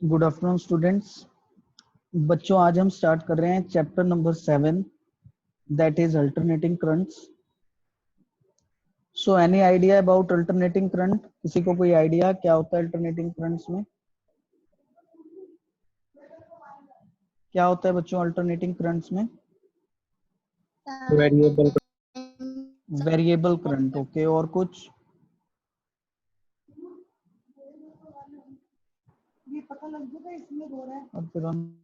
Good afternoon students. बच्चों आज हम स्टार्ट कर रहे हैं chapter number 7 that is alternating currents. So any idea about alternating current? किसी को कोई आइडिया क्या होता है अल्टरनेटिंग करंट्स में? क्या होता है बच्चों अल्टरनेटिंग करंट्स में? Variable variable current. ओके, और कुछ? ये पता लग जाएगा इसमें हो रहा है। और फिर हम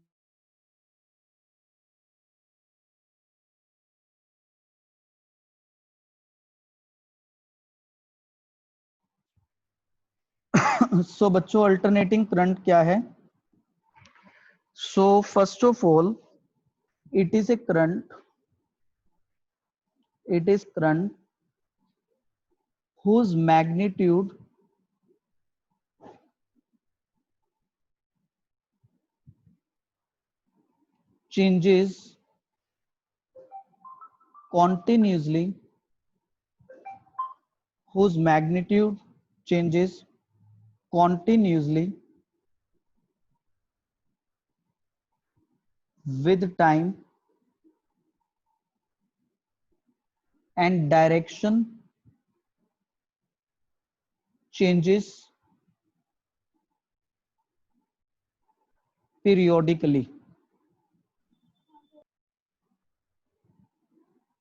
सो बच्चों अल्टरनेटिंग करंट क्या है? So first of all it is a current, it is current whose magnitude changes continuously, whose magnitude changes continuously with time and direction changes periodically।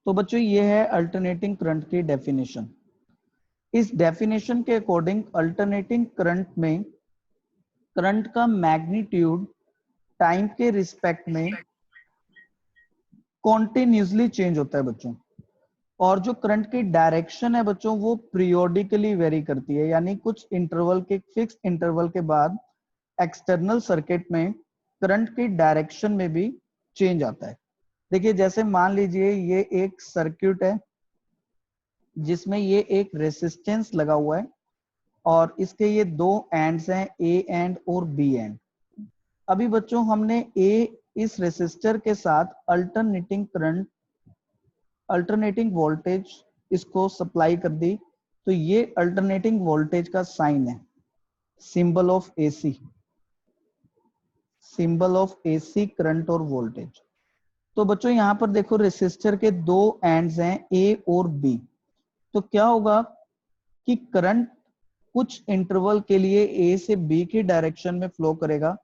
तो बच्चों ये है अल्टरनेटिंग करंट की डेफिनेशन। इस डेफिनेशन के according alternating current में current का magnitude time के रिस्पेक्ट में कॉन्टिन्यूसली चेंज होता है बच्चों, और जो करंट की डायरेक्शन है बच्चों वो पीरियोडिकली वेरी करती है, यानी कुछ इंटरवल के फिक्स इंटरवल के बाद एक्सटर्नल सर्किट में करंट की डायरेक्शन में भी चेंज आता है। देखिए जैसे मान लीजिए ये एक सर्किट है जिसमें ये एक रेसिस्टेंस लगा हुआ है और इसके ये दो एंड्स हैं, ए एंड और बी एंड। अभी बच्चों हमने इस रेसिस्टर के साथ अल्टरनेटिंग करंट, अल्टरनेटिंग वोल्टेज इसको सप्लाई कर दी, तो ये अल्टरनेटिंग वोल्टेज का साइन है, symbol of AC, symbol of AC current और वोल्टेज। तो बच्चों यहां पर देखो रेसिस्टर के दो एंड्स हैं ए और बी, तो क्या होगा कि करंट कुछ इंटरवल के लिए ए से बी की डायरेक्शन में फ्लो करेगा।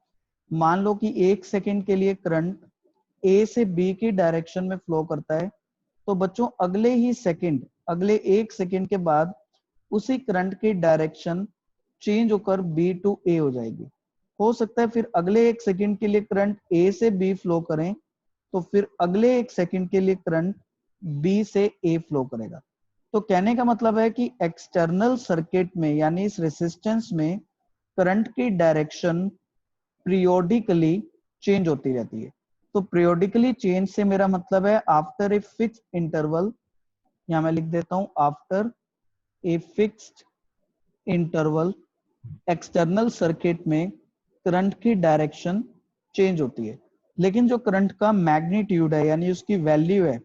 मान लो कि 1 सेकेंड के लिए करंट ए से बी की डायरेक्शन में फ्लो करता है, तो बच्चों अगले ही सेकंड, अगले 1 सेकेंड के बाद उसी करंट की डायरेक्शन चेंज होकर बी टू ए हो जाएगी। हो सकता है फिर अगले 1 सेकेंड के लिए करंट ए से बी फ्लो करें, तो फिर अगले 1 सेकेंड के लिए करंट बी से ए फ्लो करेगा। तो कहने का मतलब है कि एक्सटर्नल सर्किट में यानी इस रेसिस्टेंस में करंट की डायरेक्शन पीरियोडिकली चेंज होती रहती है। तो पीरियोडिकली चेंज से मेरा मतलब है आफ्टर ए फिक्स्ड इंटरवल, यहां मैं लिख देता हूं after a fixed interval external circuit में करंट की डायरेक्शन चेंज होती है, लेकिन जो करंट का मैग्नीट्यूड है यानी उसकी वैल्यू है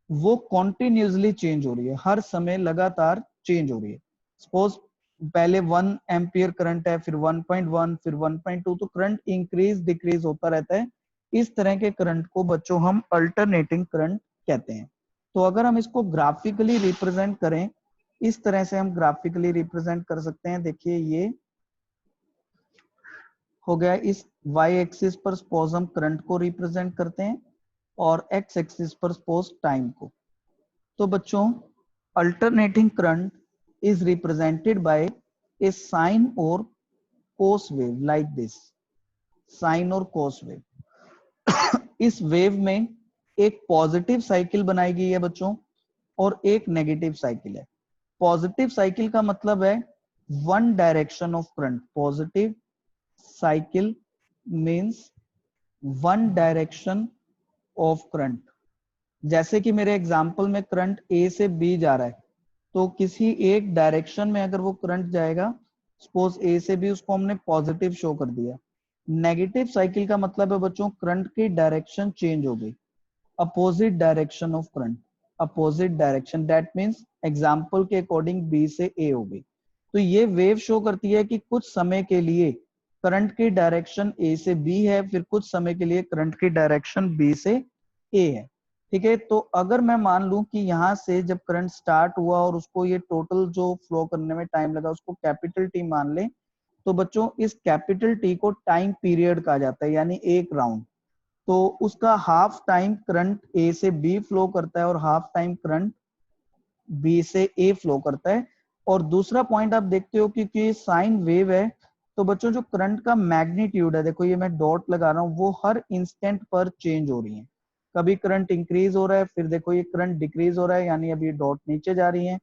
वो कॉन्टिन्यूसली चेंज हो रही है, हर समय लगातार चेंज हो रही है। सपोज पहले 1 एम्पियर करंट है, फिर 1.1, फिर 1.2, तो करंट इंक्रीज डिक्रीज होता रहता है। इस तरह के करंट को बच्चों हम अल्टरनेटिंग करंट कहते हैं। तो अगर हम इसको ग्राफिकली रिप्रेजेंट करें, इस तरह से हम ग्राफिकली रिप्रेजेंट कर सकते हैं। देखिए ये हो गया, इस y एक्सिस पर सपोज हम करंट को रिप्रेजेंट करते हैं और x एक्सिस पर सपोज टाइम को। तो बच्चों alternating current is represented by a sine और cos wave like this, sine और कोस वेव। इस वेव में एक पॉजिटिव साइकिल बनाई गई है बच्चों और एक नेगेटिव साइकिल है। पॉजिटिव साइकिल का मतलब है one direction of current, positive cycle means one direction of current. जैसे कि मेरे एग्जांपल में करंट ए से बी जा रहा है, तो किसी एक डायरेक्शन में अगर वो करंट जाएगा, सपोज ए से बी, उसको हमने पॉजिटिव शो कर दिया। नेगेटिव साइकिल का मतलब है बच्चों करंट की डायरेक्शन चेंज हो गई, opposite direction of current, opposite direction, that means example के अकॉर्डिंग बी से ए हो गई। तो ये वेव शो करती है कि कुछ समय के लिए करंट की डायरेक्शन ए से बी है, फिर कुछ समय के लिए करंट की डायरेक्शन बी से ए है। ठीक है, तो अगर मैं मान लूं कि यहाँ से जब करंट स्टार्ट हुआ और उसको ये टोटल जो फ्लो करने में टाइम लगा उसको कैपिटल टी मान ले, तो बच्चों इस कैपिटल टी को टाइम पीरियड कहा जाता है, यानी एक राउंड। तो उसका हाफ टाइम करंट ए से बी फ्लो करता है और हाफ टाइम करंट बी से ए फ्लो करता है। और दूसरा पॉइंट आप देखते हो कि साइन वेव है, तो बच्चों जो करंट का मैग्नीट्यूड है, देखो ये मैं डॉट लगा रहा हूँ, वो हर इंस्टेंट पर चेंज हो रही है। कभी करंट इंक्रीज हो रहा है, फिर देखो ये करंट डिक्रीज हो रहा है, यानी अभी डॉट नीचे जा रही है।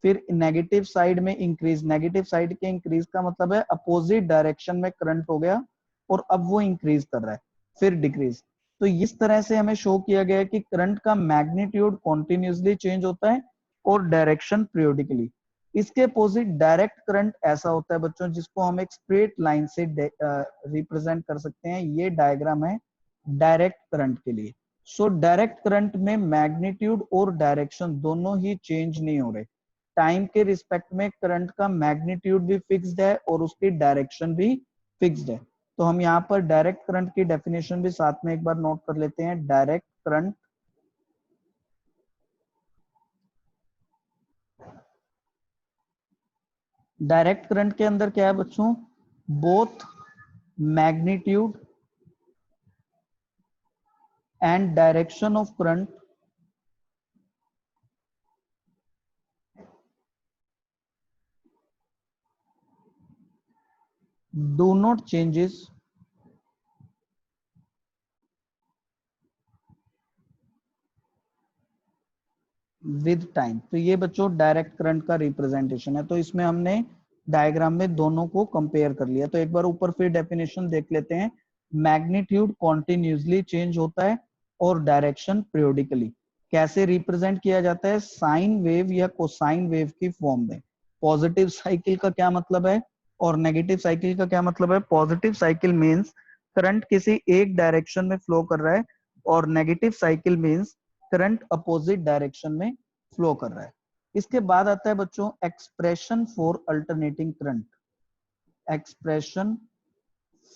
फिर नेगेटिव साइड में इंक्रीज, नेगेटिव साइड के इंक्रीज का मतलब है अपोजिट डायरेक्शन में करंट हो गया और अब वो इंक्रीज कर रहा है। फिर डिक्रीज। तो इस तरह से हमें शो किया गया है कि करंट का मैग्नीट्यूड कॉन्टिन्यूसली चेंज होता है और डायरेक्शन पीरियोडिकली। इसके अपोजिट डायरेक्ट करंट ऐसा होता है बच्चों, जिसको हम एक स्ट्रेट लाइन से रिप्रेजेंट कर सकते हैं। ये डायग्राम है डायरेक्ट करंट के लिए। सो डायरेक्ट करंट में मैग्नीट्यूड और डायरेक्शन दोनों ही चेंज नहीं हो रहे। टाइम के रिस्पेक्ट में करंट का मैग्नीट्यूड भी फिक्स्ड है और उसकी डायरेक्शन भी फिक्स्ड है। तो हम यहाँ पर डायरेक्ट करंट की डेफिनेशन भी साथ में एक बार नोट कर लेते हैं। डायरेक्ट करंट डायरेक्ट करंट के अंदर क्या है बच्चों, both magnitude and direction of current do not changes with time. तो ये बच्चों डायरेक्ट करंट का रिप्रेजेंटेशन है। तो इसमें हमने डायग्राम में दोनों को कंपेयर कर लिया। तो एक बार ऊपर फिर डेफिनेशन देख लेते हैं। मैग्नीट्यूड कॉन्टिन्यूसली चेंज होता है और डायरेक्शन पीरियोडिकली। कैसे रिप्रेजेंट किया जाता है, साइन वेव या कोसाइन वेव की फॉर्म में। पॉजिटिव साइकिल का क्या मतलब है और नेगेटिव साइकिल का क्या मतलब है। पॉजिटिव साइकिल मीन्स करंट किसी एक डायरेक्शन में फ्लो कर रहा है और negative cycle means current opposite direction में फ्लो कर रहा है। इसके बाद आता है बच्चों expression for alternating current. Expression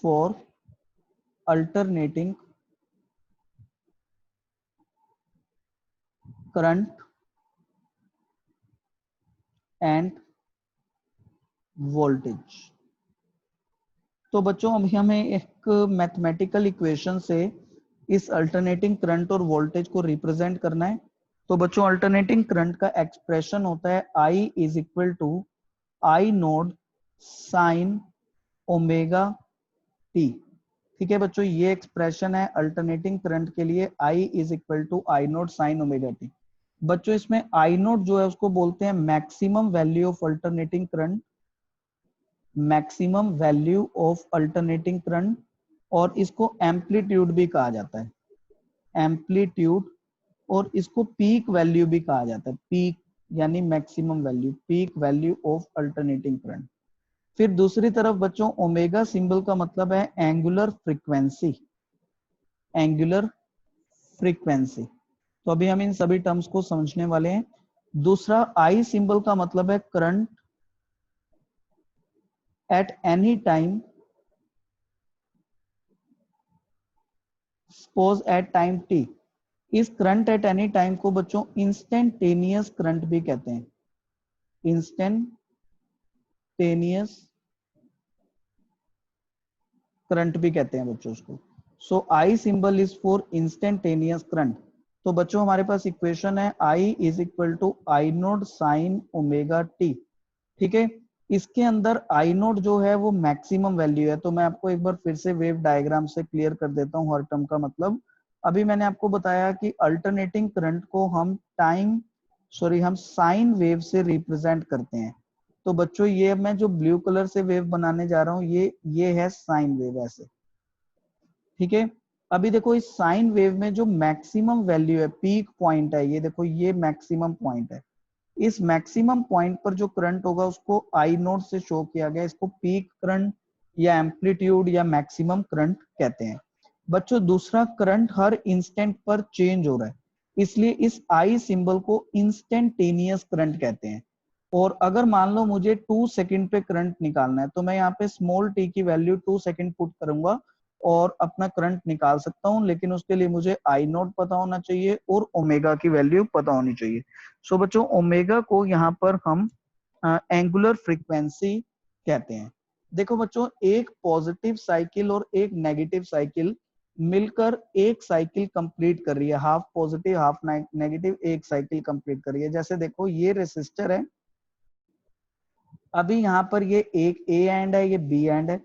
for alternating current end voltage. तो बच्चों अभी हमें एक मैथमेटिकल इक्वेशन से इस अल्टरनेटिंग करंट और वोल्टेज को रिप्रेजेंट करना है। तो बच्चों अल्टरनेटिंग करंट का एक्सप्रेशन होता है I is equal to I naught sine omega T. ठीक है बच्चों, ये एक्सप्रेशन है अल्टरनेटिंग करंट के लिए। I is equal to I note sine omega T. बच्चों इसमें आई नोट जो है उसको बोलते हैं maximum value of alternating current, maximum value of alternating current, और इसको एम्पलीट्यूड भी कहा जाता है, एम्पलीट्यूड। और इसको पीक वैल्यू भी कहा जाता है, पीक यानी maximum value, peak value of alternating current. फिर दूसरी तरफ बच्चों ओमेगा सिंबल का मतलब है एंगुलर फ्रीक्वेंसी, एंगुलर फ्रीक्वेंसी। तो अभी हम इन सभी टर्म्स को समझने वाले हैं। दूसरा आई सिंबल का मतलब है current at any time, suppose at time T. इस करंट एट एनी टाइम को बच्चों इंस्टेंटेनियस करंट भी कहते हैं, इंस्टेंटेनियस करंट भी कहते हैं बच्चों उसको। So I symbol is for instantaneous current. तो बच्चों हमारे पास इक्वेशन है I is equal to I note sine omega T. ठीक है, इसके अंदर आई नोट जो है वो मैक्सिमम वैल्यू है। तो मैं आपको एक बार फिर से वेव डायग्राम से क्लियर कर देता हूँ हर टर्म का मतलब। अभी मैंने आपको बताया कि अल्टरनेटिंग करंट को हम हम साइन वेव से रिप्रेजेंट करते हैं। तो बच्चों ये मैं जो ब्लू कलर से वेव बनाने जा रहा हूँ ये है साइन वेव ऐसे। ठीक है, अभी देखो इस साइन वेव में जो मैक्सिमम वैल्यू है, पीक पॉइंट है, ये देखो ये मैक्सिमम पॉइंट है। इस मैक्सिमम पॉइंट पर जो करंट होगा उसको आई नोट से शो किया गया। इसको पीक करंट या एम्पलीट्यूड या मैक्सिमम करंट कहते हैं। बच्चों दूसरा, करंट हर इंस्टेंट पर चेंज हो रहा है, इसलिए इस आई सिंबल को इंस्टेंटेनियस करंट कहते हैं। और अगर मान लो मुझे 2 सेकंड पे करंट निकालना है तो मैं यहाँ पे स्मॉल टी की वैल्यू 2 सेकंड पुट करूंगा और अपना करंट निकाल सकता हूँ, लेकिन उसके लिए मुझे आई नोट पता होना चाहिए और ओमेगा की वैल्यू पता होनी चाहिए। सो बच्चों ओमेगा को यहाँ पर हम एंगुलर फ्रीक्वेंसी कहते हैं। देखो बच्चों, एक पॉजिटिव साइकिल और एक नेगेटिव साइकिल मिलकर एक साइकिल कंप्लीट कर रही है, हाफ पॉजिटिव हाफ नेगेटिव एक साइकिल कंप्लीट कर रही है। जैसे देखो ये रेसिस्टर है, अभी यहाँ पर ये एक ए एंड है, ये बी एंड है।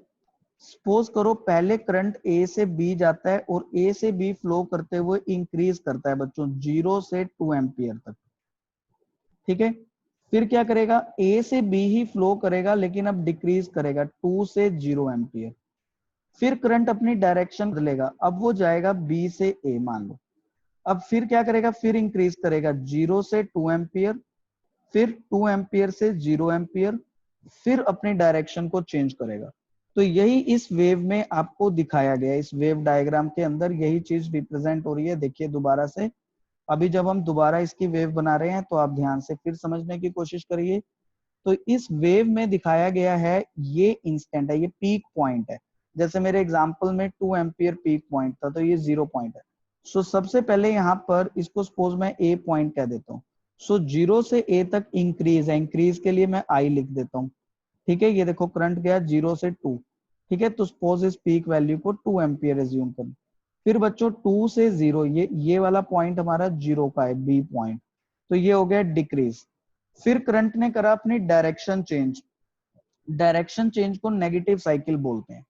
सपोज करो पहले करंट ए से बी जाता है और ए से बी फ्लो करते हुए इंक्रीज करता है बच्चों 0 से 2 एम्पियर तक, ठीक है। फिर क्या करेगा, ए से बी ही फ्लो करेगा लेकिन अब डिक्रीज करेगा 2 से 0 एम्पियर। फिर करंट अपनी डायरेक्शन बदलेगा, अब वो जाएगा बी से ए मान लो। अब फिर क्या करेगा, फिर इंक्रीज करेगा 0 से 2 एम्पियर, फिर 2 एम्पियर से 0 एम्पियर, फिर अपनी डायरेक्शन को चेंज करेगा। तो यही इस वेव में आपको दिखाया गया है, इस वेव डायग्राम के अंदर यही चीज रिप्रेजेंट हो रही है। देखिए दोबारा से, अभी जब हम दोबारा इसकी वेव बना रहे हैं तो आप ध्यान से फिर समझने की कोशिश करिए। तो इस वेव में दिखाया गया है, ये इंस्टेंट है, ये पीक पॉइंट है। जैसे मेरे एग्जांपल में 2 एम्पियर पीक पॉइंट था, तो ये 0 पॉइंट है। सो सबसे पहले यहाँ पर इसको सपोज मैं ए पॉइंट कह देता हूँ। सो 0 से ए तक इंक्रीज है, इंक्रीज के लिए मैं आई लिख देता हूँ, ठीक है। ये देखो करंट गया 0 से 2, ठीक है। तो सपोज इस पीक वैल्यू को 2 एम्पियर एज्यूम करें। फिर बच्चों 2 से 0, ये वाला पॉइंट हमारा 0 का है, बी पॉइंट, तो ये हो गया डिक्रीज। फिर करंट ने करा अपनी डायरेक्शन चेंज, डायरेक्शन चेंज को नेगेटिव साइकिल बोलते हैं।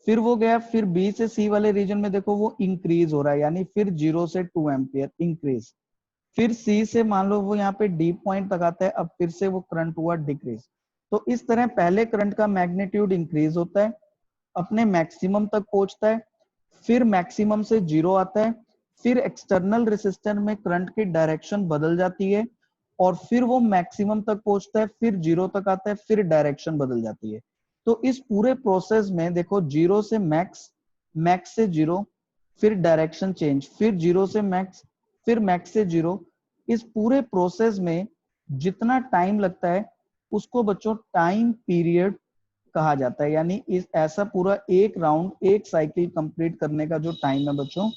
फिर वो गया, फिर बी से सी वाले रीजन में देखो वो इंक्रीज हो रहा है, यानी फिर 0 से 2 एम्पियर इंक्रीज। फिर सी से मान लो वो यहाँ पे डी पॉइंट तक आता है, अब फिर से वो करंट हुआ डिक्रीज। तो इस तरह पहले करंट का मैग्नीट्यूड इंक्रीज होता है, अपने मैक्सिमम तक पहुंचता है, फिर मैक्सिमम से 0 आता है, फिर एक्सटर्नल रेसिस्टर में करंट की डायरेक्शन बदल जाती है और फिर वो मैक्सिमम तक पहुंचता है, फिर 0 तक आता है, फिर डायरेक्शन बदल जाती है। तो इस पूरे प्रोसेस में देखो 0 से मैक्स, मैक्स से 0, फिर डायरेक्शन चेंज, फिर 0 से मैक्स, फिर मैक्स से 0। इस पूरे प्रोसेस में जितना टाइम लगता है उसको बच्चों टाइम पीरियड कहा जाता है। यानी इस ऐसा पूरा एक राउंड, एक साइकिल कंप्लीट करने का जो टाइम है बच्चों,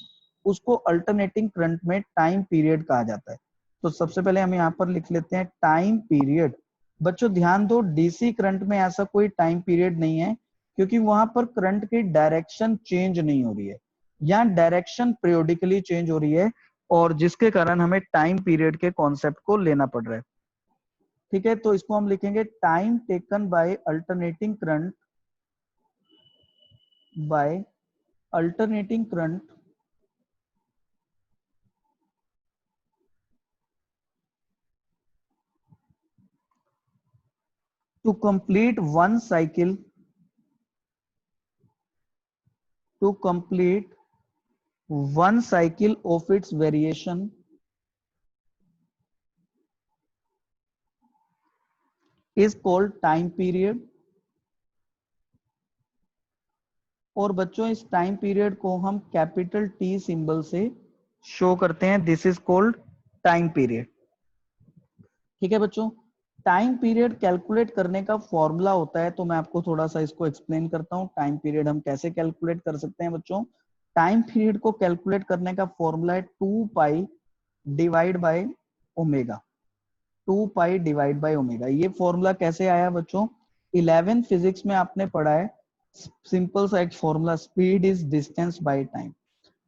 उसको अल्टरनेटिंग करंट में टाइम पीरियड कहा जाता है। तो सबसे पहले हम यहाँ पर लिख लेते हैं टाइम पीरियड। बच्चों ध्यान दो, डीसी करंट में ऐसा कोई टाइम पीरियड नहीं है, क्योंकि वहां पर करंट की डायरेक्शन चेंज नहीं हो रही है, यहाँ डायरेक्शन पीरियोडिकली चेंज हो रही है, और जिसके कारण हमें टाइम पीरियड के कॉन्सेप्ट को लेना पड़ रहा है, ठीक है। तो इसको हम लिखेंगे time taken by alternating current, by alternating current to complete one cycle, to complete one cycle of its variation is called time period। और बच्चों इस टाइम पीरियड को हम कैपिटल टी सिंबल से शो करते हैं, this is called time period, ठीक है बच्चों। टाइम पीरियड कैलकुलेट करने का फॉर्मूला होता है, तो मैं आपको थोड़ा सा इसको एक्सप्लेन करता हूँ। टाइम पीरियड हम कैसे कैलकुलेट कर सकते हैं बच्चों। टाइम पीरियड को कैलकुलेट करने का फॉर्मूला है 2 pi divide by omega, 2 pi divide by omega. ये फॉर्मूला कैसे आया बच्चों, 11th फिजिक्स में आपने पढ़ा है, सिंपल सा एक formula, speed is distance by time.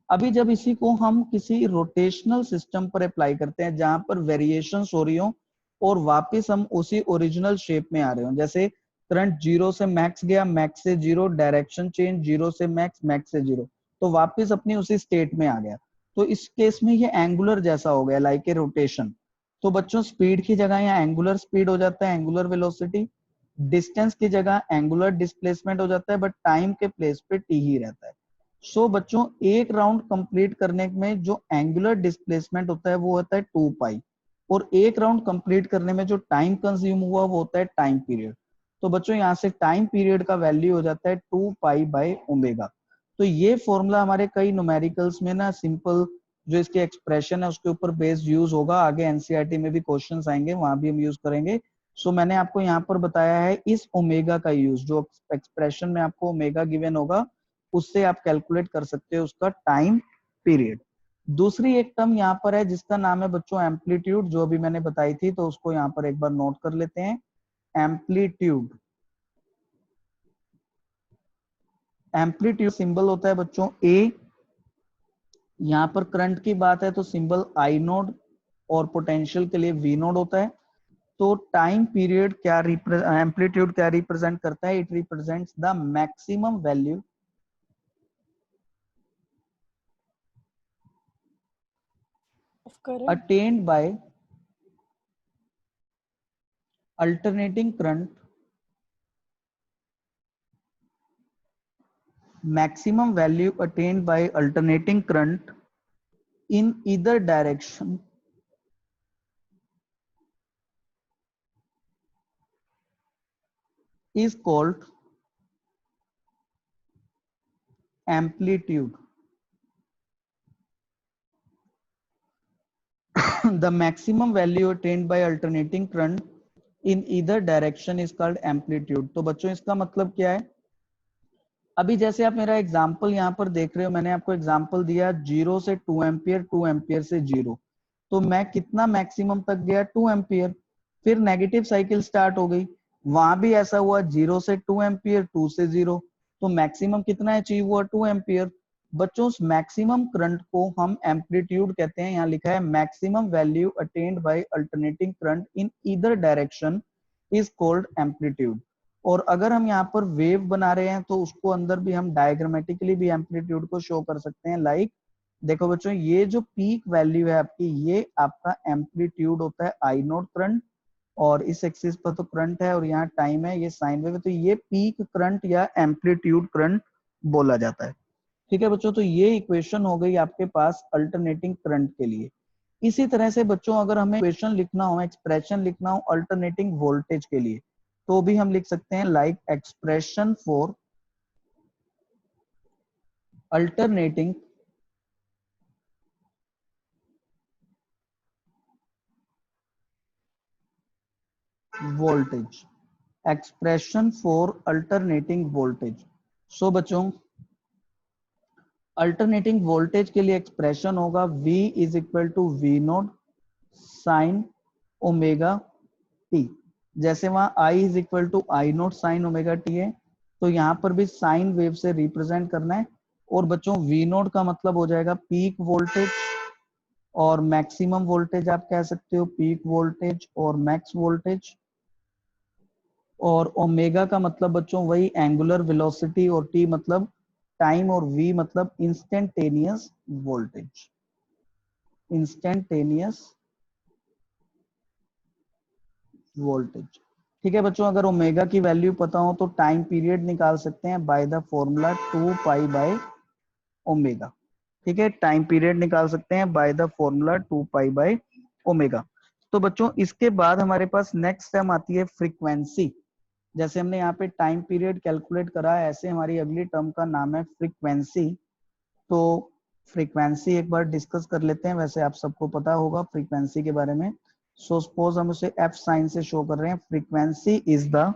अभी जब इसी को हम किसी रोटेशनल सिस्टम पर अप्लाई करते हैं जहां पर वेरिएशंस हो रही हो और वापस हम उसी ओरिजिनल शेप में आ रहे हो, जैसे करंट 0 से मैक्स गया, मैक्स से 0, डायरेक्शन चेंज 0 से मैक्स, मैक्स से 0, तो वापस अपनी उसी स्टेट में आ गया। तो इस केस में ये एंगुलर जैसा हो गया, लाइक ए रोटेशन। तो बच्चों स्पीड की जगह यहाँ एंगुलर स्पीड हो जाता है, एंगुलर वेलोसिटी, डिस्टेंस की जगह एंगुलर डिस्प्लेसमेंट हो जाता है, बट टाइम के प्लेस पे टी ही रहता है। सो बच्चों एक राउंड कंप्लीट करने में जो एंगुलर डिस्प्लेसमेंट होता है वो होता है 2 पाई, और एक राउंड कंप्लीट करने में जो टाइम कंज्यूम हुआ वो होता है टाइम पीरियड। तो बच्चों यहाँ से टाइम पीरियड का वैल्यू हो जाता है 2 पाई बाय ओमेगा। तो ये फॉर्मूला हमारे कई न्यूमेरिकल्स में ना, सिंपल जो इसके एक्सप्रेशन है उसके ऊपर बेस्ड यूज होगा, आगे एनसीईआरटी में भी क्वेश्चंस आएंगे, वहां भी हम यूज करेंगे। सो मैंने आपको यहाँ पर बताया है इस ओमेगा का यूज, जो एक्सप्रेशन में आपको ओमेगा गिवन होगा उससे आप कैलकुलेट कर सकते हो उसका टाइम पीरियड। दूसरी एक टर्म यहाँ पर है जिसका नाम है बच्चों एम्पलीट्यूड, जो अभी मैंने बताई थी, तो उसको यहाँ पर एक बार नोट कर लेते हैं। एम्पलीट्यूड, एम्पलीट्यूड सिंबल होता है बच्चों ए। यहाँ पर करंट की बात है तो सिंबल आई नोड और पोटेंशियल के लिए वी नोड होता है। तो टाइम पीरियड क्या एम्पलीट्यूड क्या रिप्रेजेंट करता है? It represents the maximum value of current attained by alternating current, maximum value attained by alternating current in either direction is called amplitude. The maximum value attained by alternating current in either direction is called amplitude. तो बच्चों इसका मतलब क्या है? अभी जैसे आप मेरा एग्जाम्पल यहाँ पर देख रहे हो, मैंने आपको एग्जाम्पल दिया 0 से 2 एम्पियर, 2 एम्पियर से 0, तो मैं कितना मैक्सिमम तक गया? 2 एम्पियर। फिर नेगेटिव साइकिल स्टार्ट हो गई, वहां भी ऐसा हुआ 0 से 2 एम्पियर, 2 से 0, तो मैक्सिमम कितना अचीव हुआ? 2 एम्पियर। बच्चों उस मैक्सिमम करंट को हम एम्पलीट्यूड कहते हैं। यहाँ लिखा है maximum value attend by alternating current in either direction is called amplitude. और अगर हम यहाँ पर वेव बना रहे हैं तो उसको अंदर भी हम डायग्रामेटिकली भी एम्पलीट्यूड को शो कर सकते हैं। लाइक देखो बच्चों, ये जो पीक वैल्यू है आपकी, ये आपका एम्पलीट्यूड होता है आई नोट करंट, और इस एक्सिस पर तो करंट है और यहाँ टाइम है, ये साइन वेव है, तो ये पीक करंट या एम्पलीट्यूड करंट बोला जाता है। ठीक है बच्चों, तो ये इक्वेशन हो गई आपके पास अल्टरनेटिंग करंट के लिए। इसी तरह से बच्चों अगर हमें इक्वेशन लिखना हो, एक्सप्रेशन लिखना हो अल्टरनेटिंग वोल्टेज के लिए, तो भी हम लिख सकते हैं like expression for alternating voltage, expression for alternating voltage. So बच्चों अल्टरनेटिंग वोल्टेज के लिए एक्सप्रेशन होगा V is equal to V nought sine omega t. जैसे वहां I is equal to I note sine omega t है, तो यहाँ पर भी साइन वेव से रिप्रेजेंट करना है। और बच्चों वी नोट का मतलब हो जाएगा पीक वोल्टेज, और मैक्सिमम वोल्टेज आप कह सकते हो पीक वोल्टेज और मैक्स वोल्टेज। और ओमेगा का मतलब बच्चों वही एंगुलर वेलोसिटी, और टी मतलब टाइम, और वी मतलब इंस्टेंटेनियस वोल्टेज, इंस्टेंटेनियस वोल्टेज। ठीक है बच्चों, अगर ओमेगा की वैल्यू पता हो तो टाइम पीरियड निकाल सकते हैं by the formula 2 pi by omega. ठीक है, टाइम पीरियड निकाल सकते हैं by the formula 2 pi by omega. तो बच्चों इसके बाद हमारे पास नेक्स्ट टर्म आती है फ्रीक्वेंसी। जैसे हमने यहाँ पे टाइम पीरियड कैलकुलेट करा है, ऐसे हमारी अगली टर्म का नाम है फ्रीक्वेंसी। तो फ्रीक्वेंसी एक बार डिस्कस कर लेते हैं। वैसे आप सबको पता होगा फ्रीक्वेंसी के बारे में। सो सपोज हम उसे एफ साइन से शो कर रहे हैं। Frequency is the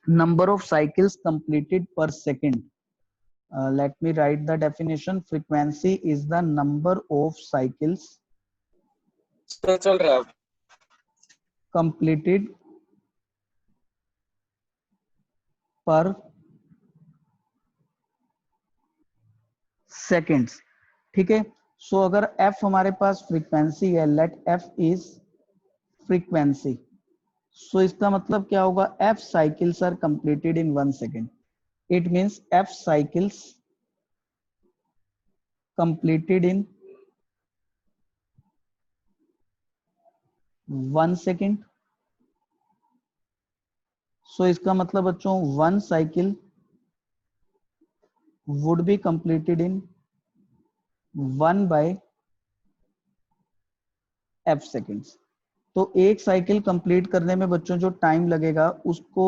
number of cycles completed पर second. Let me write the definition. Frequency is the number of cycles चल रहा है completed per seconds. ठीक है, सो अगर f हमारे पास फ्रीक्वेंसी है, let f is frequency, so इसका मतलब क्या होगा? f cycles are completed in 1 second. It means f cycles completed in 1 second. So इसका मतलब बच्चों 1 cycle would be completed in 1 by f seconds। तो एक साइकिल कंप्लीट करने में बच्चों जो टाइम लगेगा उसको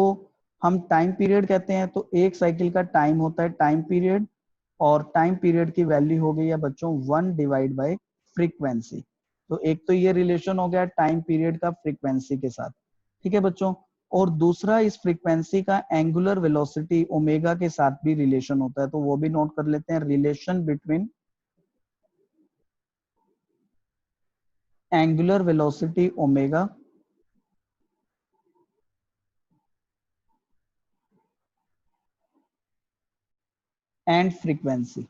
हम टाइम पीरियड कहते हैं। तो एक साइकिल का टाइम होता है टाइम पीरियड, और टाइम पीरियड की वैल्यू हो गई है बच्चों 1 डिवाइड बाय फ्रीक्वेंसी। तो एक तो ये रिलेशन हो गया टाइम पीरियड का फ्रीक्वेंसी के साथ। ठीक है बच्चों। और दूसरा, इस फ्रीक्वेंसी का एंगुलर वेलोसिटी ओमेगा के साथ भी रिलेशन होता है, तो वो भी नोट कर लेते हैं। Relation between angular velocity omega and frequency.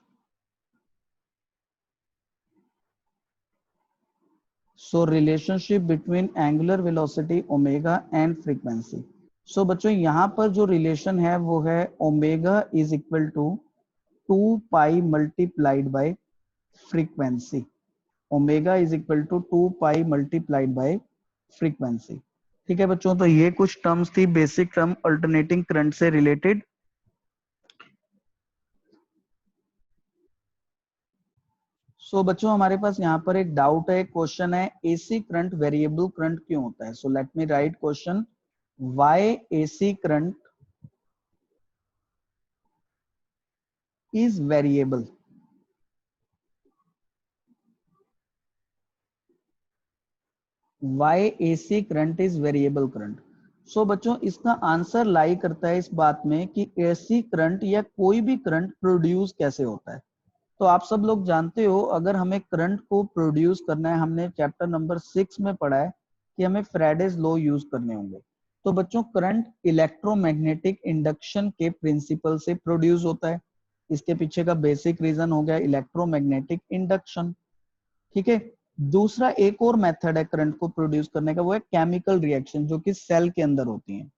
So relationship between angular velocity omega and frequency. So बच्चों यहाँ पर जो रिलेशन है वो है omega is equal to 2 pi multiplied by frequency. Omega is equal to 2 pi multiplied by frequency. ठीक है बच्चों, तो ये कुछ टर्म्स थी बेसिक टर्म अल्टरनेटिंग करंट से रिलेटेड। सो बच्चों हमारे पास यहाँ पर एक डाउट है, क्वेश्चन है एसी करंट वेरिएबल करंट क्यों होता है। So let me write question, why AC current is variable. Why AC current is variable current. So बच्चों इसका आंसर लाई करता है इस बात में कि एसी करंट या कोई भी करंट प्रोड्यूस कैसे होता है। तो आप सब लोग जानते हो, अगर हमें करंट को प्रोड्यूस करना है, हमने चैप्टर नंबर 6 में पढ़ा है कि हमें फ्राइडेज लॉ यूज करने होंगे। तो बच्चों करंट इलेक्ट्रोमैग्नेटिक इंडक्शन के प्रिंसिपल से प्रोड्यूस होता है। इसके पीछे का बेसिक रीजन हो गया इलेक्ट्रोमैग्नेटिक इंडक्शन। ठीक है। दूसरा एक और मेथड है करंट को प्रोड्यूस करने का, वो है केमिकल रिएक्शन, जो कि सेल के अंदर होती है।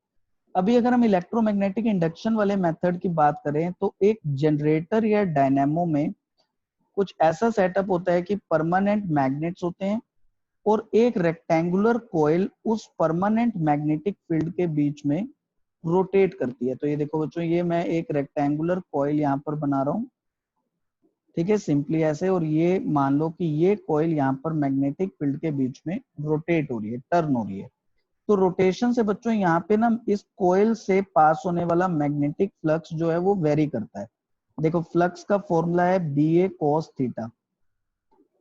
अभी अगर हम इलेक्ट्रोमैग्नेटिक इंडक्शन वाले मेथड की बात करें तो एक जनरेटर या डायनेमो में कुछ ऐसा सेटअप होता है कि परमानेंट मैग्नेट्स होते हैं और एक रेक्टेंगुलर कॉइल उस परमानेंट मैग्नेटिक फील्ड के बीच में रोटेट करती है। तो ये देखो बच्चों, ये मैं एक रेक्टेंगुलर कॉइल यहाँ पर बना रहा हूँ, ठीक है, सिंपली ऐसे। और ये मान लो कि ये कॉइल यहाँ पर मैग्नेटिक फील्ड के बीच में रोटेट हो रही है, टर्न हो रही है। तो रोटेशन से बच्चों यहाँ पे ना इस कॉइल से पास होने वाला मैग्नेटिक फ्लक्स जो है वो वेरी करता है। देखो फ्लक्स का फॉर्मूला है BA cos थीटा।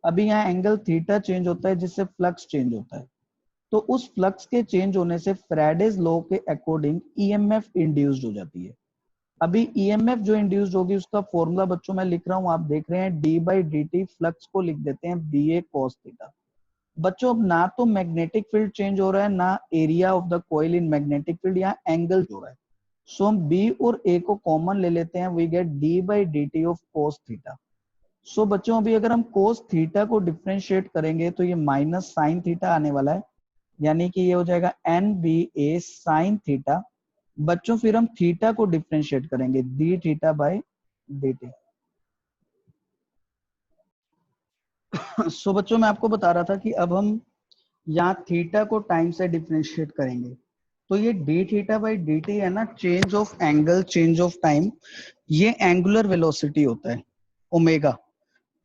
अभी यहाँ एंगल थीटा चेंज होता है जिससे फ्लक्स चेंज होता है। तो उस फ्लक्स के चेंज होने से फ्राइडेज लॉ के अकॉर्डिंग ईएमएफ इंड्यूस्ड हो जाती है। अभी ईएमएफ जो इंड्यूस्ड होगी उसका फॉर्मूला बच्चों मैं लिख रहा हूँ, आप देख रहे हैं d/dt, फ्लक्स को लिख देते हैं BA cos थीटा। बच्चों अब ना तो मैग्नेटिक फील्ड चेंज हो रहा है, ना area of the coil in magnetic field, यहाँ एंगल हो रहा है। सो हम B और A को कॉमन ले लेते हैं, we get d/dt of cos theta. So बच्चों अभी अगर हम cos थीटा को डिफरेंशिएट करेंगे तो ये माइनस साइन थीटा आने वाला है, यानी कि ये हो जाएगा NBA साइन थीटा। बच्चों फिर हम थीटा को डिफरेंशिएट करेंगे d थीटा बाय dt। सो बच्चों मैं आपको बता रहा था कि अब हम यहाँ थीटा को टाइम से डिफरेंशिएट करेंगे, तो ये d थीटा बाई dt है ना, change of angle, change of time, ये एंगुलर वेलोसिटी होता है ओमेगा।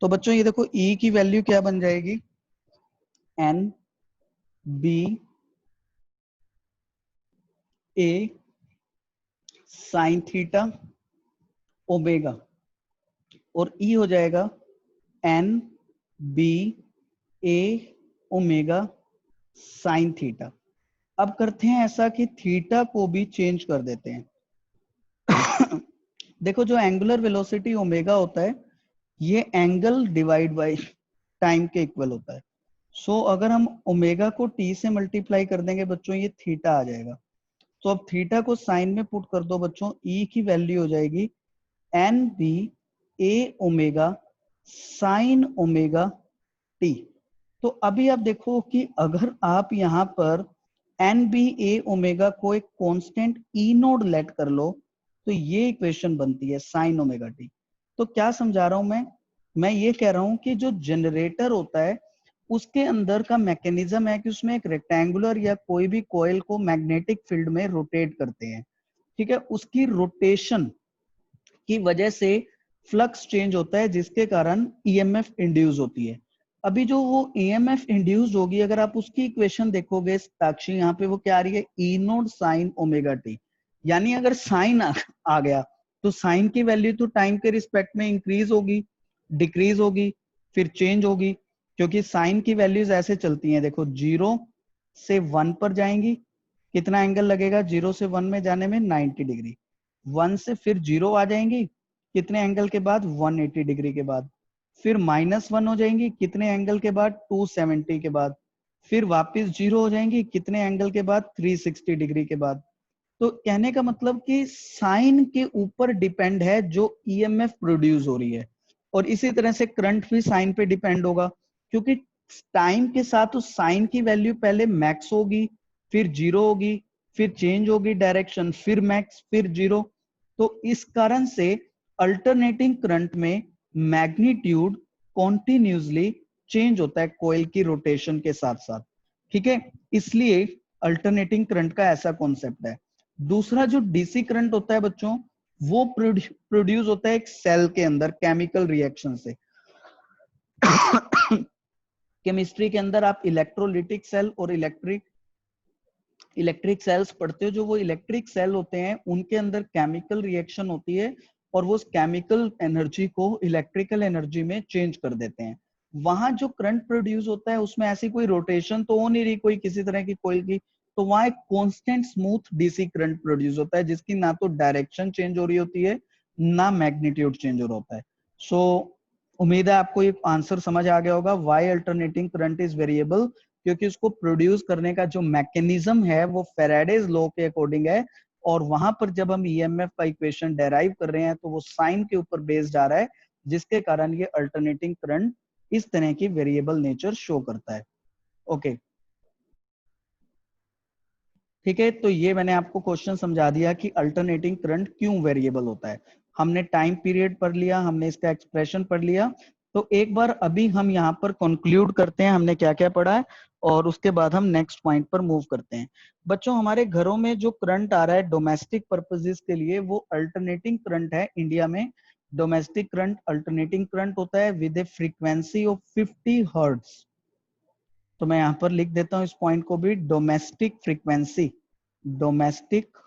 तो बच्चों ये देखो E की वैल्यू क्या बन जाएगी, एन बी ए साइन थीटा ओमेगा, और E हो जाएगा एन बी ए ओमेगा साइन थीटा। अब करते हैं ऐसा कि थीटा को भी चेंज कर देते हैं। देखो जो एंगुलर वेलोसिटी ओमेगा होता है ये एंगल डिवाइड बाय टाइम के इक्वल होता है। सो अगर हम ओमेगा को t से मल्टीप्लाई कर देंगे बच्चों, ये थीटा आ जाएगा। तो अब थीटा को साइन में पुट कर दो बच्चों, E की वैल्यू हो जाएगी एन बी ए ओमेगा साइन ओमेगा टी। तो अभी आप देखो कि अगर आप यहाँ पर एन बी ए ओमेगा को एक कांस्टेंट ई नोड लेट कर लो तो ये इक्वेशन बनती है साइन ओमेगा टी। तो क्या समझा रहा हूं मैं ये कह रहा हूं कि जो जनरेटर होता है उसके अंदर का मैकेनिज्म है कि उसमें एक रेक्टेंगुलर या कोई भी कॉइल को मैग्नेटिक फील्ड में रोटेट करते हैं। ठीक है, उसकी रोटेशन की वजह से फ्लक्स चेंज होता है जिसके कारण ईएमएफ इंड्यूस होती है। अभी जो वो ईएमएफ इंड्यूस होगी, अगर आप उसकी इक्वेशन देखोगे साक्षी, यहाँ पे वो क्या आ रही है, ई नोट साइन ओमेगा टी। यानी अगर साइन आ गया तो साइन की वैल्यू तो टाइम के रिस्पेक्ट में इंक्रीज होगी, डिक्रीज होगी, फिर चेंज होगी, क्योंकि साइन की वैल्यूज ऐसे चलती हैं, देखो 0 से 1 पर जाएंगी, कितना एंगल लगेगा 0 से 1 में जाने में 90 डिग्री। 1 से फिर 0 आ जाएंगी कितने एंगल के बाद 180 डिग्री के बाद, फिर -1 हो जाएंगी कितने एंगल के बाद 270 के बाद, फिर वापस 0 हो जाएंगी कितने एंगल के बाद 360 डिग्री के बाद। तो कहने का मतलब कि साइन के ऊपर डिपेंड है जो ईएमएफ प्रोड्यूस हो रही है, और इसी तरह से करंट भी साइन पे डिपेंड होगा, क्योंकि टाइम के साथ उस साइन की वैल्यू पहले मैक्स होगी, फिर 0 होगी, फिर चेंज होगी डायरेक्शन, फिर मैक्स, फिर 0। तो इस कारण से अल्टरनेटिंग करंट में मैग्नीट्यूड कॉन्टिन्यूसली चेंज होता है कोयल की रोटेशन के साथ साथ। ठीक है, इसलिए अल्टरनेटिंग करंट का ऐसा कॉन्सेप्ट है। दूसरा जो डीसी करंट होता है बच्चों, वो प्रोड्यूस होता है एक सेल के अंदर केमिकल रिएक्शन से। केमिस्ट्री के अंदर आप इलेक्ट्रोलिटिक सेल और इलेक्ट्रिक सेल्स पढ़ते हो। जो वो इलेक्ट्रिक सेल होते हैं उनके अंदर केमिकल रिएक्शन होती है, और वो केमिकल एनर्जी को इलेक्ट्रिकल एनर्जी में चेंज कर देते हैं। वहां जो करंट प्रोड्यूस होता है उसमें ऐसी कोई रोटेशन तो हो नहीं रही कोई किसी तरह की कोयल की, तो वहां एक constant smooth DC current produce होता है, जिसकी ना तो डायरेक्शन चेंज हो रही होती है ना मैग्नीट्यूड चेंज हो रहा होता है। सो उम्मीद है आपको ये आंसर समझ आ गया होगा why alternating current is variable, क्योंकि उसको प्रोड्यूस करने का जो मैकेनिज्म है वो फेराडेज लॉ के अकॉर्डिंग है, और वहां पर जब हम ईएमएफ का इक्वेशन डेराइव कर रहे हैं तो वो साइन के ऊपर बेस्ड आ रहा है, जिसके कारण ये अल्टरनेटिंग करंट इस तरह की वेरिएबल नेचर शो करता है। ओके, ठीक है, तो ये मैंने आपको क्वेश्चन समझा दिया कि अल्टरनेटिंग करंट क्यों वेरिएबल होता है। हमने टाइम पीरियड पढ़ लिया, हमने इसका एक्सप्रेशन पढ़ लिया। तो एक बार अभी हम यहाँ पर कंक्लूड करते हैं हमने क्या क्या पढ़ा है, और उसके बाद हम नेक्स्ट पॉइंट पर मूव करते हैं। बच्चों, हमारे घरों में जो करंट आ रहा है डोमेस्टिक पर्पसेस के लिए, वो अल्टरनेटिंग करंट है। इंडिया में डोमेस्टिक करंट अल्टरनेटिंग करंट होता है with A frequency of 50 hertz. तो मैं यहां पर लिख देता हूं इस पॉइंट को भी, domestic frequency, domestic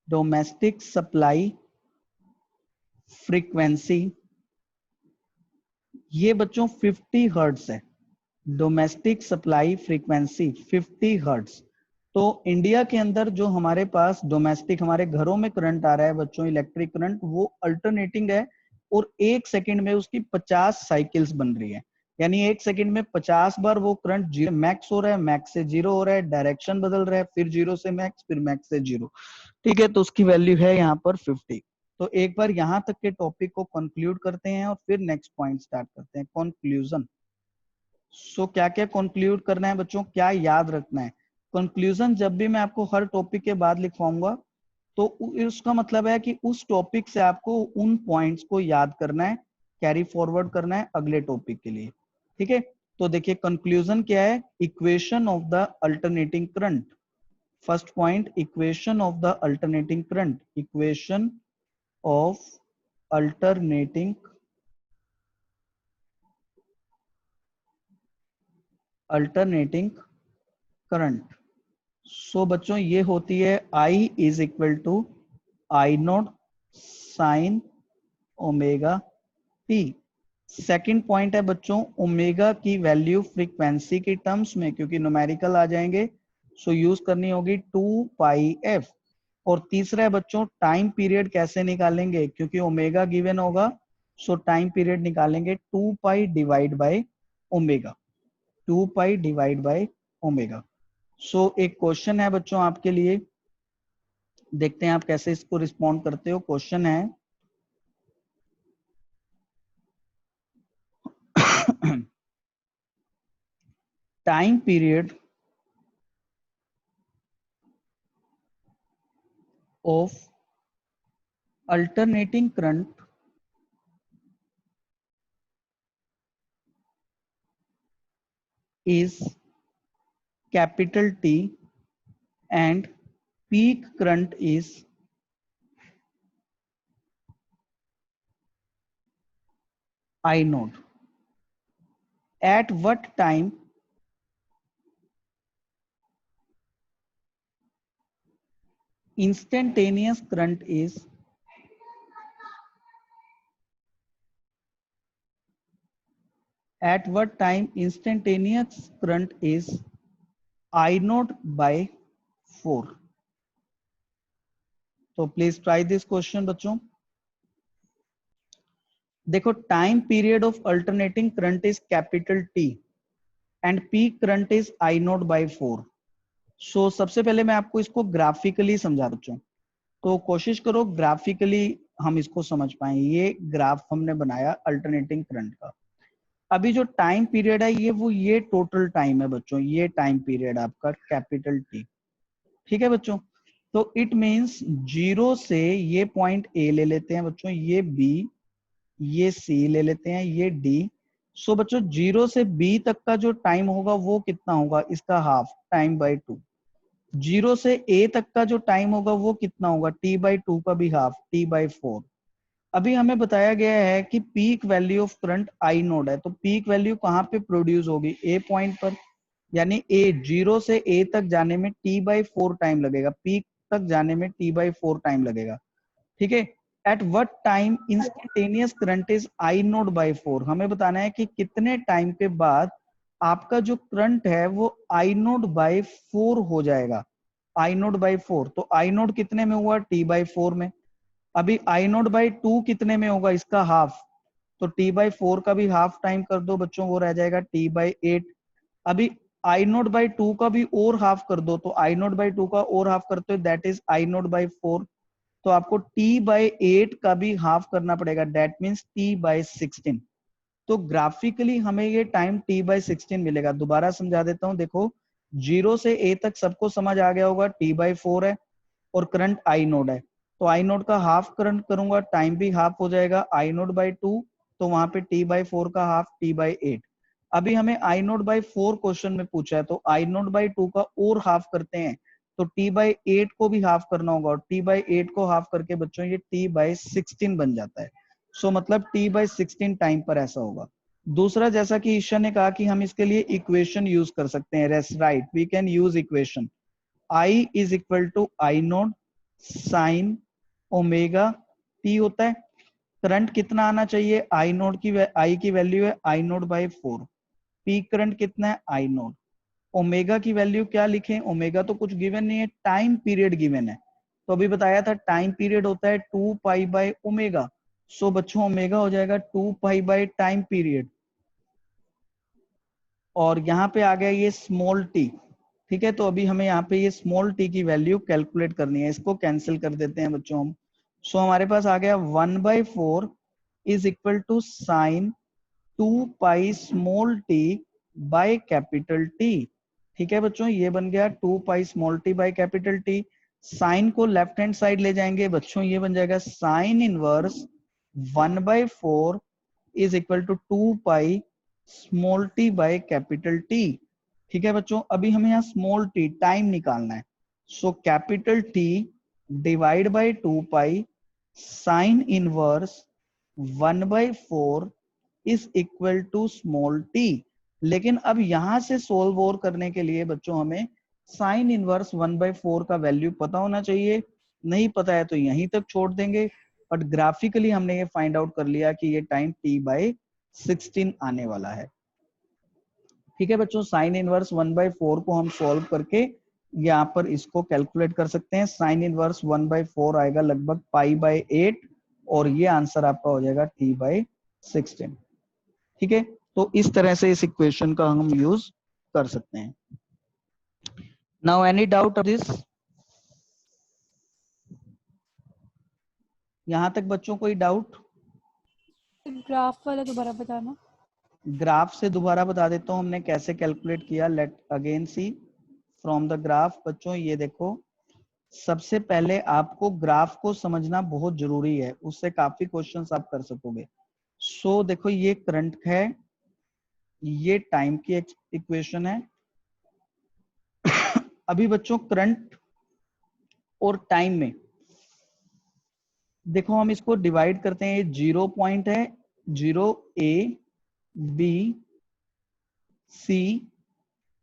domestic supply frequency, ये बच्चों 50 हर्ट्ज है। Domestic supply frequency 50 hertz. तो इंडिया के अंदर जो हमारे पास डोमेस्टिक हमारे घरों में करंट आ रहा है बच्चों, इलेक्ट्रिक करंट, वो अल्टरनेटिंग है, और 1 सेकंड में उसकी 50 साइकिल्स बन रही है। यानी 1 सेकंड में 50 बार वो करंट जीरो मैक्स हो रहा है, मैक्स से 0 हो रहा है, डायरेक्शन बदल रहा है, फिर 0 से मैक्स, फिर मैक्स से 0। ठीक है, तो उसकी वैल्यू है यहाँ पर 50। तो एक बार यहाँ तक के टॉपिक को कंक्लूड करते हैं और फिर नेक्स्ट पॉइंट स्टार्ट करते हैं, कंक्लूजन। सो क्या क्या कंक्लूड करना है बच्चों, क्या याद रखना है? कंक्लूजन जब भी मैं आपको हर टॉपिक के बाद लिखवाऊंगा तो उसका मतलब है कि उस टॉपिक से आपको उन पॉइंट्स को याद करना है, कैरी फॉरवर्ड करना है अगले टॉपिक के लिए। ठीक है, तो देखिए कंक्लूजन क्या है, equation of the alternating current. First point, equation of the alternating current, equation of alternating current. So बच्चों ये होती है I is equal to I naught sine omega t. Second point है बच्चों, ओमेगा की वैल्यू फ्रीक्वेंसी के terms में, क्योंकि न्यूमेरिकल आ जाएंगे, सो यूज करनी होगी 2πf। और तीसरा है बच्चों, टाइम पीरियड कैसे निकालेंगे, क्योंकि ओमेगा गिवन होगा, सो टाइम पीरियड निकालेंगे 2π divide by omega, 2π divide by omega. So एक क्वेश्चन है बच्चों आपके लिए, देखते हैं आप कैसे इसको रिस्पॉन्ड करते हो। क्वेश्चन है time period of alternating current is capital T and peak current is I naught. At what time instantaneous current is at what time instantaneous current is I naught by 4? तो please try this question बच्चों। देखो, time period of alternating current is capital T and peak current is I naught by 4। So सबसे पहले मैं आपको इसको graphically समझा बच्चों, तो कोशिश करो ग्राफिकली हम इसको समझ पाए। ये ग्राफ हमने बनाया अल्टरनेटिंग करंट का। अभी जो टाइम पीरियड है ये टोटल टाइम है बच्चों, ये टाइम पीरियड आपका कैपिटल T। ठीक है बच्चों, तो इट मींस जीरो से ये पॉइंट A ले लेते हैं बच्चों, ये B, ये C ले लेते हैं, ये D। सो बच्चों जीरो से B तक का जो टाइम होगा वो कितना होगा, इसका हाफ, टाइम बाय 2। जीरो से A तक का जो टाइम होगा वो कितना होगा, T बाय 2 का भी हाफ, T बाय 4। अभी हमें बताया गया है कि peak value of current I node है, तो पीक वैल्यू कहाँ पे प्रोड्यूस होगी, A पॉइंट पर, यानी A, जीरो से A तक जाने में T बाय 4 टाइम लगेगा, पीक तक जाने में T बाय 4 टाइम लगेगा। ठीक है, at what time instantaneous current is I naught by 4। हमें बताना है कि कितने टाइम के बाद आपका जो करंट है वो I नोड बाय 4 हो जाएगा, I नोड बाय 4। तो I नोड कितने में हुआ, T बाय 4 में। अभी I नोड बाय 2 कितने में होगा, इसका हाफ, तो T बाय 4 का भी हाफ टाइम कर दो बच्चों, वो रह जाएगा T बाय 8। अभी I नोट बाई 2 का भी और हाफ कर दो, तो I नोट बाई 2 का और हाफ करते हो, that is I naught by 4। तो आपको T बाई 8 का भी हाफ करना पड़ेगा, दैट मीन्स T बाई 16। तो ग्राफिकली हमें ये टाइम T बाई 16 मिलेगा। दोबारा समझा देता हूं, देखो जीरो से A तक सबको समझ आ गया होगा, T बाई 4 है और करंट I नोड है, तो I नोड का हाफ करंट करूंगा, टाइम भी हाफ हो जाएगा, I नोड बाई 2, तो वहां पे T बाई 4 का हाफ, T बाई 8। अभी हमें I नोट बाई 4 क्वेश्चन में पूछा है, तो I नोट बाई 2 का और हाफ करते हैं, तो T बाई 8 को भी हाफ करना होगा, और T बाई 8 को हाफ करके बच्चों ये T बाई 16 बन जाता है। सो मतलब T बाई 16 टाइम पर ऐसा होगा। दूसरा, जैसा कि ईशा ने कहा कि हम इसके लिए इक्वेशन यूज कर सकते हैं, right, we can use equation. I is equal to I naught sine omega T होता है। करंट कितना आना चाहिए, I नोट की I की वैल्यू है I naught by 4। Peak current कितना है, I नोट। ओमेगा की वैल्यू क्या लिखें, ओमेगा तो कुछ गिवन नहीं है, टाइम पीरियड गिवन है। तो अभी बताया था टाइम पीरियड होता है 2 पाई बाय ओमेगा। सो बच्चों ओमेगा हो जाएगा 2 पाई बाय टाइम पीरियड, और यहाँ पे आ गया ये स्मॉल t। ठीक है, तो अभी हमें यहाँ पे ये स्मॉल t की वैल्यू कैलकुलेट करनी है, इसको कैंसिल कर देते हैं बच्चों हम। सो हमारे पास आ गया 1/4 is equal to sine 2 pi small t by capital T। ठीक है बच्चों, ये बन गया 2 pi small t by capital T। Sine को लेफ्ट हैंड साइड ले जाएंगे बच्चों, ये बन जाएगा sine inverse 1/4 is equal to 2 pi small t by capital T। ठीक है बच्चों, अभी हमें यहाँ स्मॉल t टाइम निकालना है, so capital T divide by 2 pi sine inverse 1/4 is equal to small t। लेकिन अब यहां से सोल्व और करने के लिए बच्चों हमें साइन इनवर्स 1/4 का वैल्यू पता होना चाहिए। नहीं पता है तो यहीं तक छोड़ देंगे, बट ग्राफिकली हमने ये फाइंड आउट कर लिया कि ये टाइम t बाई 16 आने वाला है। ठीक है बच्चों, साइन इनवर्स 1/4 को हम सॉल्व करके यहाँ पर इसको कैलकुलेट कर सकते हैं। साइन इनवर्स 1/4 आएगा लगभग पाई बाई 8, और ये आंसर आपका हो जाएगा t बाई 16। ठीक है, तो इस तरह से इस इक्वेशन का हम यूज कर सकते हैं। Now any doubt of this, यहां तक बच्चों कोई डाउट? ग्राफ वाला दोबारा बताना। ग्राफ से दोबारा बता देता हूं हमने कैसे कैलकुलेट किया। Let again see from the graph. बच्चों ये देखो, सबसे पहले आपको ग्राफ को समझना बहुत जरूरी है, उससे काफी क्वेश्चंस आप कर सकोगे। सो देखो, ये करंट है, ये टाइम की इक्वेशन है। अभी बच्चों करंट और टाइम में देखो हम इसको डिवाइड करते हैं, ये 0 पॉइंट है, 0 A B C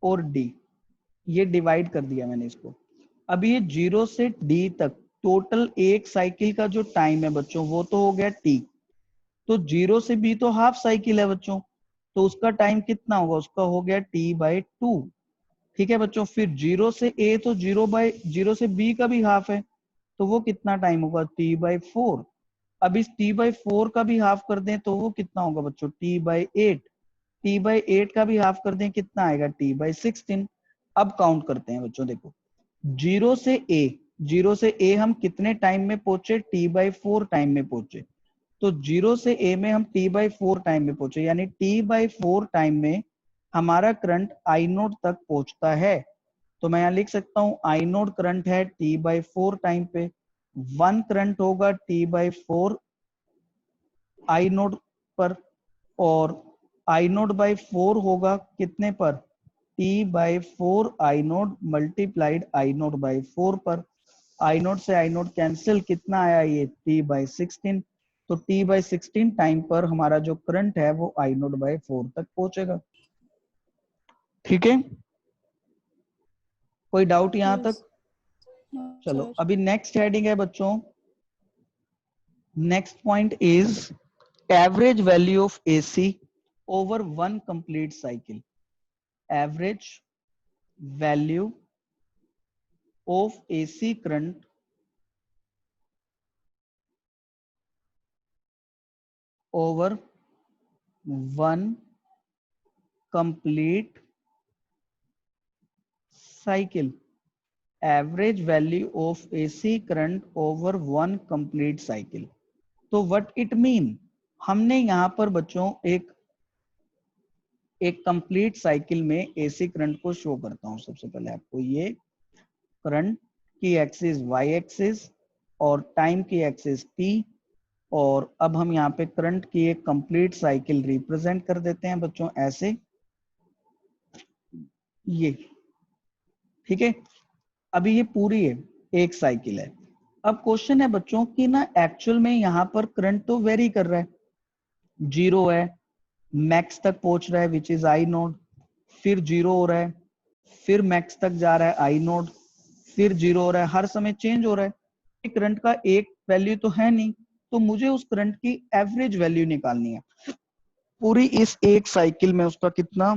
और D, ये डिवाइड कर दिया मैंने इसको। अब ये 0 से D तक टोटल एक साइकिल का जो टाइम है बच्चों वो तो हो गया T। तो 0 से B तो हाफ साइकिल है बच्चों, तो उसका टाइम कितना होगा, उसका हो गया t/2। ठीक है बच्चों, फिर 0 से a तो 0 से b का भी हाफ है, तो वो कितना टाइम होगा, t/4। अब इस t/4 का भी हाफ कर दें तो वो कितना होगा बच्चों, t/8। t/8 का भी हाफ कर दें कितना आएगा, t/16। अब काउंट करते हैं बच्चों, देखो 0 से a हम कितने टाइम में पहुंचे, t/4 टाइम में पहुंचे। तो 0 से a में हम t/4 टाइम में पहुंचे, यानी t/4 टाइम में हमारा करंट आई नोड तक पहुंचता है। तो मैं यहां लिख सकता हूं आई नोड करंट है t/4 टाइम पे, 1 करंट होगा t/4 आई नोड पर, और आई नोड बाई 4 होगा कितने पर, t/4 I node multiplied I node by 4 पर। आई नोड से आई नोड कैंसिल, कितना आया ये, t/16। तो t/16 टाइम पर हमारा जो करंट है वो आई नोड बाई 4 तक पहुंचेगा। ठीक है, कोई डाउट यहां Yes. तक? No, चलो sir. अभी नेक्स्ट हेडिंग है बच्चों, next point is average value of AC over 1 complete cycle. Average value of AC current over 1 complete cycle। Average value of AC current over 1 complete cycle. तो what it mean, हमने यहां पर बच्चों एक complete cycle में AC current को show करता हूं। सबसे पहले आपको ये करंट की एक्सिस वाई एक्सिस और टाइम की एक्सिस टी, और अब हम यहाँ पे करंट की एक कंप्लीट साइकिल रिप्रेजेंट कर देते हैं बच्चों ऐसे, ये ठीक है। अभी ये पूरी है, एक साइकिल है। अब क्वेश्चन है बच्चों कि ना एक्चुअल में यहाँ पर करंट तो वेरी कर रहा है, 0 है, मैक्स तक पहुंच रहा है विच इज आई नोड, फिर 0 हो रहा है, फिर मैक्स तक जा रहा है आई नोड, फिर 0 हो रहा है, हर समय चेंज हो रहा है। करंट का एक वैल्यू तो है नहीं, तो मुझे उस करंट की एवरेज वैल्यू निकालनी है। पूरी इस एक साइकिल में उसका कितना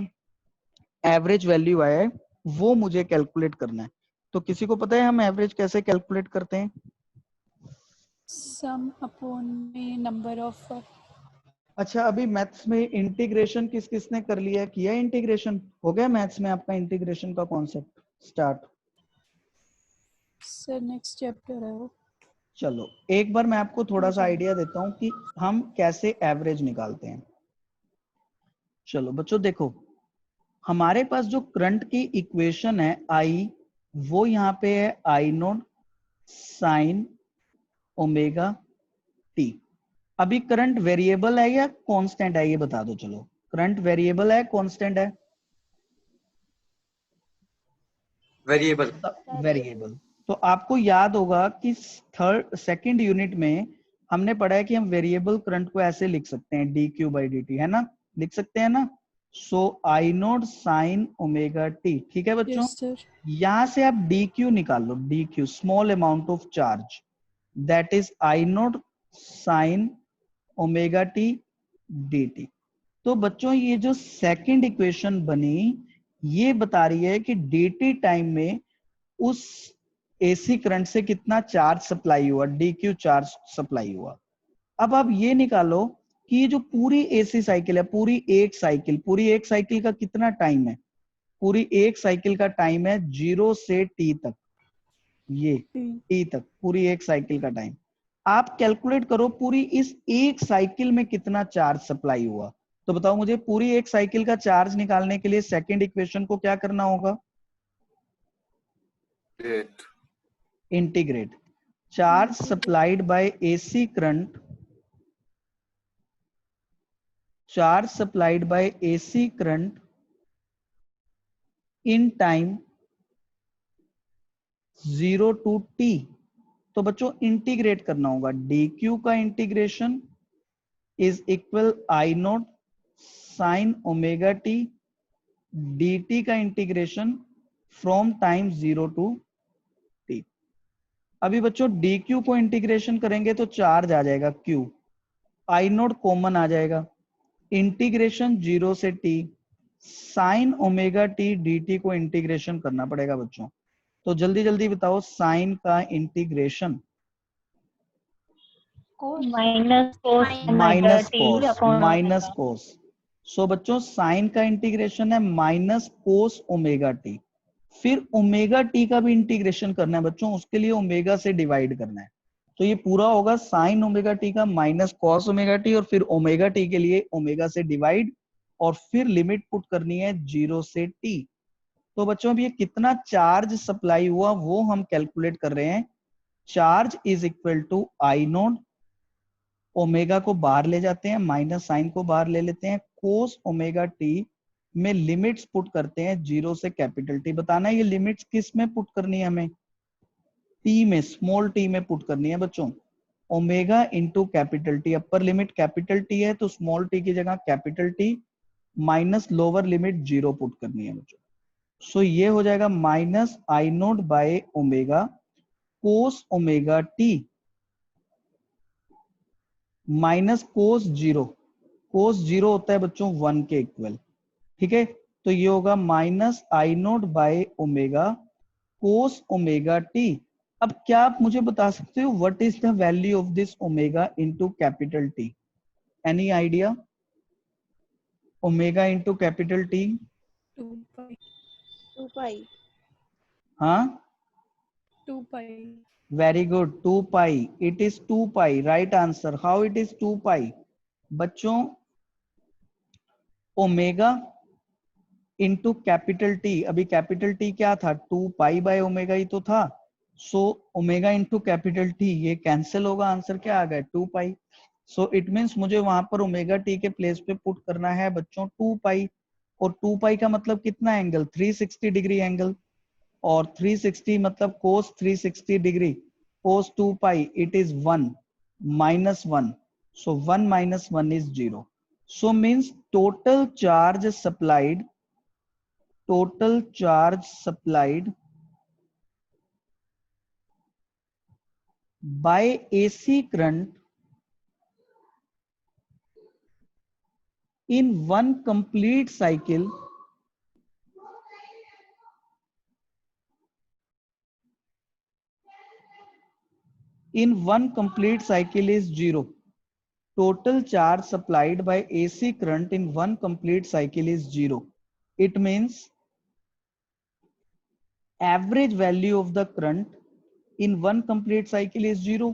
एवरेज वैल्यू आया है वो मुझे कैलकुलेट करना है। तो किसी को पता है हम एवरेज कैसे कैलकुलेट करते हैं? Sum upon the number of. अच्छा, अभी मैथ्स में इंटीग्रेशन किस किसने कर लिया है, किया इंटीग्रेशन, हो गया मैथ्स में आपका इंटीग्रेशन का concept start? Sir, next chapter है वो. चलो एक बार मैं आपको थोड़ा सा आइडिया देता हूं कि हम कैसे एवरेज निकालते हैं। चलो बच्चों देखो, हमारे पास जो करंट की इक्वेशन है आई, वो यहाँ पे है आई नोट साइन ओमेगा टी। अभी करंट वेरिएबल है या कांस्टेंट है ये बता दो। चलो करंट वेरिएबल है कांस्टेंट है? वेरिएबल। वेरिएबल। तो आपको याद होगा कि सेकंड यूनिट में हमने पढ़ा है कि हम वेरिएबल करंट को ऐसे लिख सकते हैं dq/dt, है ना, लिख सकते हैं ना। सो आई नोट साइन ओमेगा टी, ठीक है बच्चों। Yes, sir. यहां से आप dq निकाल लो, dq small amount of charge, that is I note sine omega t dt। तो बच्चों ये जो सेकंड इक्वेशन बनी, ये बता रही है कि dt टाइम में उस एसी करंट से कितना चार्ज सप्लाई हुआ, dq चार्ज सप्लाई हुआ। अब आप ये निकालो कि ये जो पूरी एसी साइकिल है, पूरी एक साइकिल का कितना टाइम है, पूरी एक साइकिल का टाइम है 0 से t तक, ये t तक पूरी एक साइकिल का टाइम। आप कैलकुलेट करो पूरी इस एक साइकिल में कितना चार्ज सप्लाई हुआ। तो बताओ मुझे, पूरी एक साइकिल का चार्ज निकालने के लिए सेकंड इक्वेशन को क्या करना होगा, integrate charge supplied by AC current, charge supplied by AC current in time 0 to t। तो बच्चों इंटीग्रेट करना होगा, dq का integration is equal I note sine omega t, dt का integration from time 0 to t। अभी बच्चों dq को integration करेंगे तो चार्ज आ जाएगा q, आई नोट कॉमन आ जाएगा, इंटीग्रेशन 0 से t sine omega t dt को इंटीग्रेशन करना पड़ेगा बच्चों। तो जल्दी जल्दी बताओ साइन का integration. Minus cos minus t cos, upon minus cos. So बच्चों साइन का इंटीग्रेशन है माइनस कोस ओमेगा टी। फिर ओमेगा टी का भी इंटीग्रेशन करना है बच्चों, उसके लिए ओमेगा से डिवाइड करना है। तो ये पूरा होगा साइन ओमेगा टी का माइनस कॉस ओमेगा टी, और फिर ओमेगा टी के लिए ओमेगा से डिवाइड, और फिर लिमिट पुट करनी है 0 से t। तो बच्चों अब ये कितना चार्ज सप्लाई हुआ वो हम कैलकुलेट कर रहे हैं। Charge is equal to I naught, omega को बाहर ले जाते हैं, माइनस साइन को बाहर ले लेते हैं, कोस ओमेगा टी में लिमिट्स पुट करते हैं 0 से कैपिटल टी। बताना है ये लिमिट्स किस में पुट करनी है हमें, टी में, स्मॉल टी में पुट करनी है बच्चों। Omega into capital T, upper limit capital T है तो स्मॉल टी की जगह capital T, minus lower limit 0 put करनी है बच्चों। सो ये हो जाएगा minus I note by omega cos omega T minus cos 0। कोस 0 होता है बच्चों 1 के इक्वल, ठीक है। तो ये होगा minus I note by omega cos omega T. अब क्या आप मुझे बता सकते हो what is the value of this omega into capital T? Any idea? Omega into capital T, 2 pi. 2 pi. हाँ 2 pi. Very good, 2 pi. It is 2 pi, right answer. How it is 2 पाई? बच्चों omega into capital T, अभी capital T क्या था, 2 pi by omega ही तो था। So omega into capital T ये cancel होगा, answer क्या आ गया 2 पाई। सो इट मींस मुझे वहां पर ओमेगा टी के प्लेस पे पुट करना है बच्चों 2 पाई, और 2 पाई का मतलब कितना एंगल, 360 डिग्री एंगल, और 360 मतलब कोस 360 degree, cos 2 pi it is 1 minus 1, so 1 minus 1 is 0। So means total charge supplied, total charge supplied by AC current in one complete cycle is 0. Total charge supplied by AC current in one complete cycle is 0. It means average value of the current in one complete cycle is 0।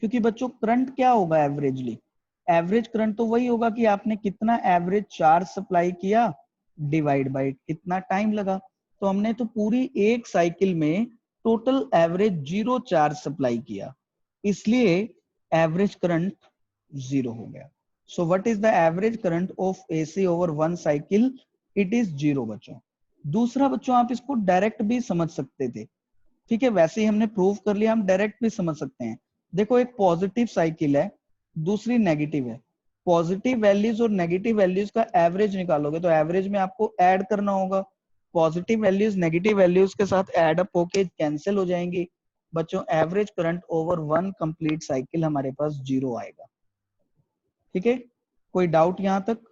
क्योंकि बच्चों current क्या होगा averagely, average current तो वही होगा कि आपने कितना एवरेज चार्ज सप्लाई किया डिवाइड बाय कितना टाइम लगा। तो हमने तो पूरी एक साइकिल में टोटल एवरेज 0 चार्ज सप्लाई किया, इसलिए एवरेज करंट 0 हो गया। So what is the average current of AC over one cycle? It is 0 बच्चों। दूसरा बच्चों आप इसको डायरेक्ट भी समझ सकते थे, ठीक है, वैसे ही हमने प्रूव कर लिया, हम डायरेक्ट भी समझ सकते हैं। देखो एक पॉजिटिव साइकिल है, दूसरी नेगेटिव है, पॉजिटिव वैल्यूज और नेगेटिव वैल्यूज का एवरेज निकालोगे तो एवरेज में आपको ऐड करना होगा, पॉजिटिव वैल्यूज नेगेटिव वैल्यूज के साथ ऐड अप होके कैंसिल हो जाएंगी बच्चों। Average current over one complete cycle हमारे पास 0 आएगा, ठीक है। कोई डाउट यहां तक?